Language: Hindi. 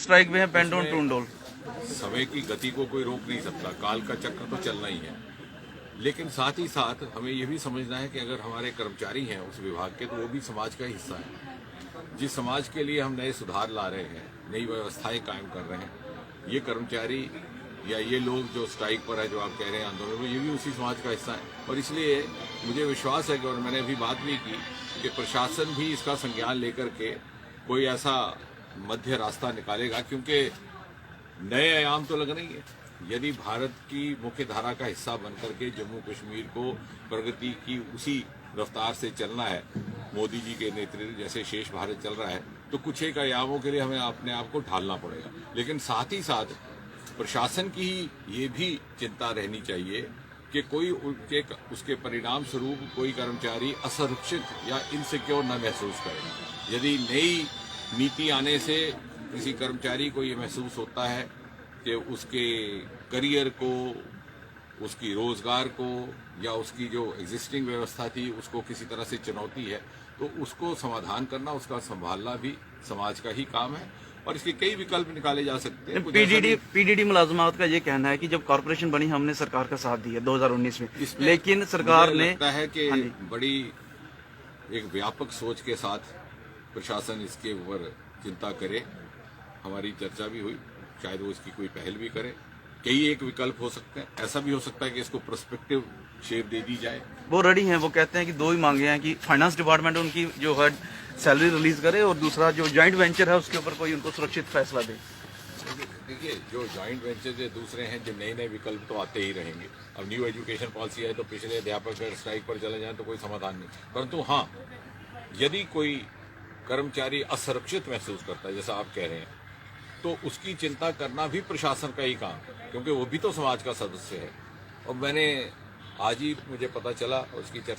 स्ट्राइक में है पेंडोन टूंडोल। समय की गति को कोई रोक नहीं सकता, काल का चक्र तो चलना ही है। लेकिन साथ ही साथ हमें यह भी समझना है कि अगर हमारे कर्मचारी हैं उस विभाग के, तो वो भी समाज का हिस्सा है। जिस समाज के लिए हम नए सुधार ला रहे हैं, नई व्यवस्थाएं कायम कर रहे हैं, ये कर्मचारी या ये लोग जो स्ट्राइक पर है, जो आप कह रहे हैं आंदोलन में, ये भी उसी समाज का हिस्सा है। और इसलिए मुझे विश्वास है कि, और मैंने अभी बात भी की, कि प्रशासन भी इसका संज्ञान लेकर के कोई ऐसा मध्य रास्ता निकालेगा, क्योंकि नए आयाम तो लगना ही है। यदि भारत की मुख्य धारा का हिस्सा बनकर के जम्मू कश्मीर को प्रगति की उसी रफ्तार से चलना है, मोदी जी के नेतृत्व जैसे शेष भारत चल रहा है, तो कुछ एक आयामों के लिए हमें अपने आप को ढालना पड़ेगा। लेकिन साथ ही साथ प्रशासन की ये भी चिंता रहनी चाहिए कि कोई उसके परिणाम स्वरूप कोई कर्मचारी असुरक्षित या इनसिक्योर न महसूस करे। यदि नई नीति आने से किसी कर्मचारी को ये महसूस होता है कि उसके करियर को, उसकी रोजगार को, या उसकी जो एग्जिस्टिंग व्यवस्था थी उसको किसी तरह से चुनौती है, तो उसको समाधान करना, उसका संभालना भी समाज का ही काम है। और इसके कई विकल्प निकाले जा सकते हैं। पीडीडी मुलाजमात का ये कहना है कि जब कॉर्पोरेशन बनी हमने सरकार का साथ दिया 2019 में, लेकिन सरकार ने, लगता है कि बड़ी एक व्यापक सोच के साथ प्रशासन इसके ऊपर चिंता करे। हमारी चर्चा भी हुई, शायद वो इसकी कोई पहल भी करे। कई एक विकल्प हो सकते हैं। ऐसा भी हो सकता है कि इसको प्रोस्पेक्टिव शेप दे दी जाए। वो रेडी हैं, वो कहते हैं कि दो ही मांगे हैं कि फाइनेंस डिपार्टमेंट उनकी जो है सैलरी रिलीज करे, और दूसरा जो जॉइंट वेंचर है उसके ऊपर कोई उनको सुरक्षित फैसला दे। देखिए, जो जॉइंट वेंचर जो दूसरे हैं, जो नए नए विकल्प तो आते ही रहेंगे। अब न्यू एजुकेशन पॉलिसी है तो पिछले अध्यापक अगर स्ट्राइक पर चले जाए तो कोई समाधान नहीं। परंतु हाँ, यदि कोई कर्मचारी असुरक्षित महसूस करता है, जैसा आप कह रहे हैं, तो उसकी चिंता करना भी प्रशासन का ही काम है, क्योंकि वो भी तो समाज का सदस्य है। और मैंने आज ही मुझे पता चला, और उसकी चर्चा